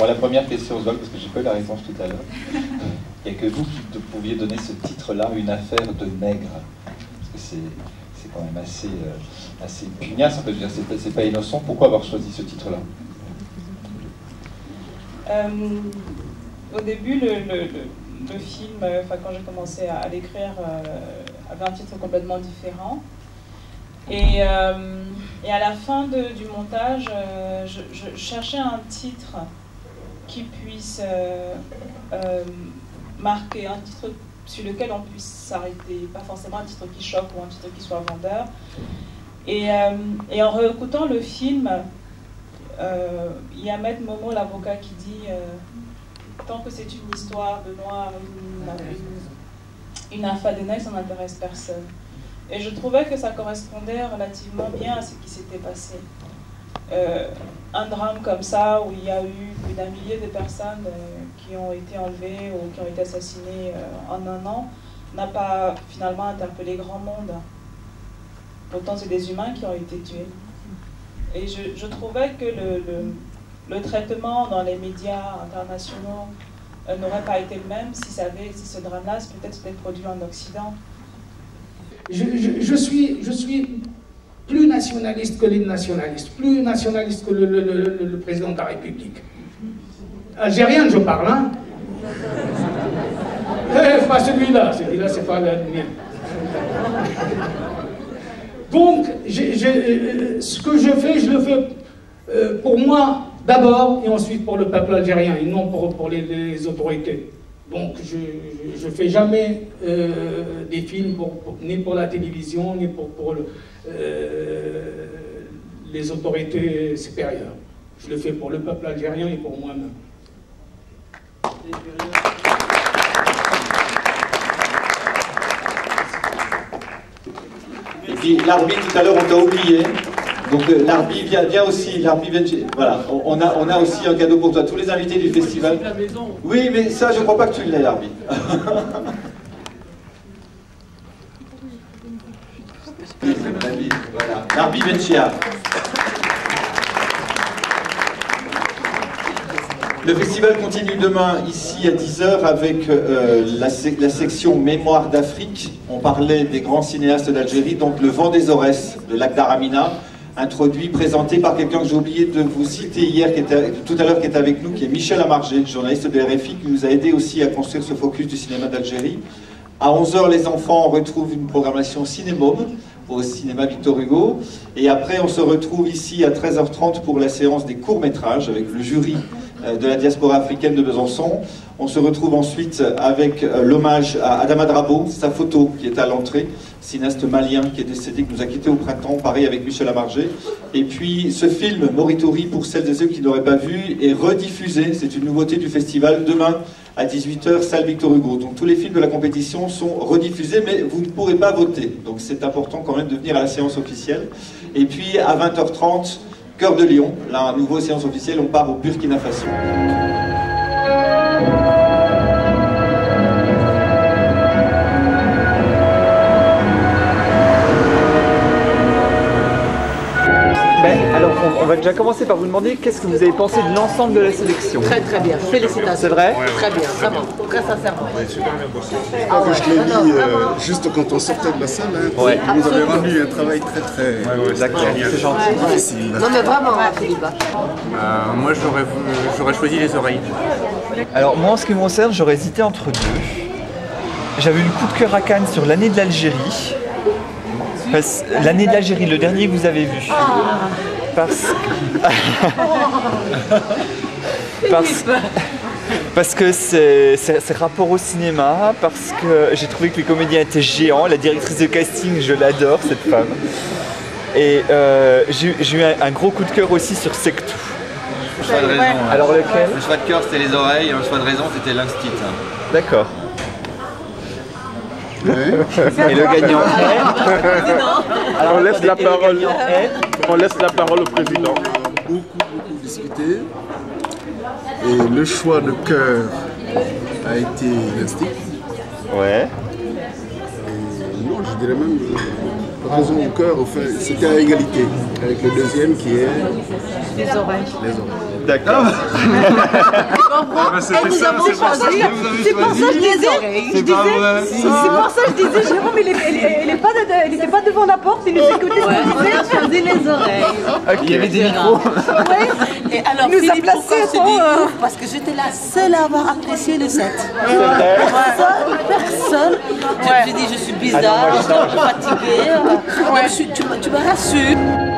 Bon, la première question, Oswald, parce que j'ai pas eu la réponse tout à l'heure. Il n'y a que vous qui pouviez donner ce titre-là, Une affaire de nègre. Parce que c'est quand même assez pugnace, on peut dire, c'est pas innocent. Pourquoi avoir choisi ce titre-là? Au début, le film, quand j'ai commencé à l'écrire, avait un titre complètement différent. Et à la fin du montage, je cherchais un titre qui puisse marquer, un titre sur lequel on puisse s'arrêter, pas forcément un titre qui choque ou un titre qui soit vendeur. Et en réécoutant le film, il y a Maître Momo, l'avocat, qui dit tant que c'est une histoire de noir, une affaire de nègre, ça n'intéresse personne. Et je trouvais que ça correspondait relativement bien à ce qui s'était passé. Un drame comme ça, où il y a eu plus d'1 millier de personnes qui ont été enlevées ou qui ont été assassinées en un an, n'a pas finalement interpellé grand monde. Pourtant, c'est des humains qui ont été tués. Et je trouvais que le traitement dans les médias internationaux n'aurait pas été le même si ce drame-là peut-être s'était produit en Occident. Je suis plus nationaliste que les nationalistes, plus nationaliste que le président de la République. Algérien, je parle, hein. Pas celui-là c'est pas le mien. Donc, ce que je fais, je le fais pour moi d'abord et ensuite pour le peuple algérien et non pour les autorités. Donc, je ne fais jamais des films ni pour la télévision, ni pour les autorités supérieures. Je le fais pour le peuple algérien et pour moi-même. Et puis, Larbi, tout à l'heure, on t'a oublié. Donc Larbi vient aussi, Larbi vient, voilà, on a aussi un cadeau pour toi, tous les invités du festival. Oui, mais ça, je ne crois pas que tu l'aies, Larbi. Voilà, Larbi Benchia. Le festival continue demain ici à 10 h avec la section Mémoire d'Afrique. On parlait des grands cinéastes d'Algérie, donc Le Vent des Aurès de Lakhdar Amina, introduit, présenté par quelqu'un que j'ai oublié de vous citer hier, tout à l'heure, qui était avec nous, qui est Michel Amargé, journaliste de RFI, qui nous a aidé aussi à construire ce focus du cinéma d'Algérie. À 11 h, les enfants retrouvent une programmation Cinémôme au cinéma Victor Hugo. Et après, on se retrouve ici à 13 h 30 pour la séance des courts-métrages avec le jury de la diaspora africaine de Besançon. On se retrouve ensuite avec l'hommage à Adama Drabo, sa photo qui est à l'entrée, cinéaste malien qui est décédé, qui nous a quittés au printemps, pareil avec Michel Amargé. Et puis ce film, Moritori, pour celles et ceux qui n'auraient pas vu, est rediffusé, c'est une nouveauté du festival, demain à 18 h, salle Victor Hugo. Donc tous les films de la compétition sont rediffusés, mais vous ne pourrez pas voter. Donc c'est important quand même de venir à la séance officielle. Et puis à 20 h 30, Cœur de Lion, là, un nouveau séance officielle, on part au Burkina Faso. Alors, on va déjà commencer par vous demander qu'est-ce que vous avez pensé de l'ensemble de la sélection. Très très bien, félicitations. C'est vrai? Très bien, vraiment, très sincèrement. Ouais, super bien bossé. Je l'ai mis juste quand on sortait de la salle. Hein, ouais. Vous avez rendu un travail très d'accord, c'est gentil. Difficile. Non mais vraiment, Philippe. Moi j'aurais choisi Les Oreilles. Alors moi en ce qui me concerne, j'aurais hésité entre deux. J'avais eu le coup de cœur à Cannes sur l'année de l'Algérie. L'année de l'Algérie, le dernier que vous avez vu. Parce que c'est rapport au cinéma, parce que j'ai trouvé que les comédiens étaient géants, la directrice de casting, je l'adore cette femme. Et j'ai eu un gros coup de cœur aussi sur Sectou. Le choix de raison. Alors lequel? Le choix de cœur c'était Les Oreilles, et le choix de raison c'était l'Instit. D'accord. Ouais. Et le gagnant est... Alors, on laisse la parole au président. Beaucoup discuté. Et le choix de cœur a été l'Instit. Ouais. Et non, je dirais même raison au cœur, enfin, c'était à égalité avec le deuxième qui est Les oreilles. Les oreilles. D'accord. Et nous avons choisi. C'est pour ça que je disais. C'est pour ça que je disais, Jérôme, il n'était pas devant la porte, il nous écoutait ce qu'on disait. On a choisi les oreilles. Il y avait des micros. Et alors, nous a Philippe, placé pourquoi je dis ouf? Parce que j'étais la seule à avoir apprécié le set. Personne. Je dis, je suis bizarre, je suis fatiguée. Donc, tu me rassures.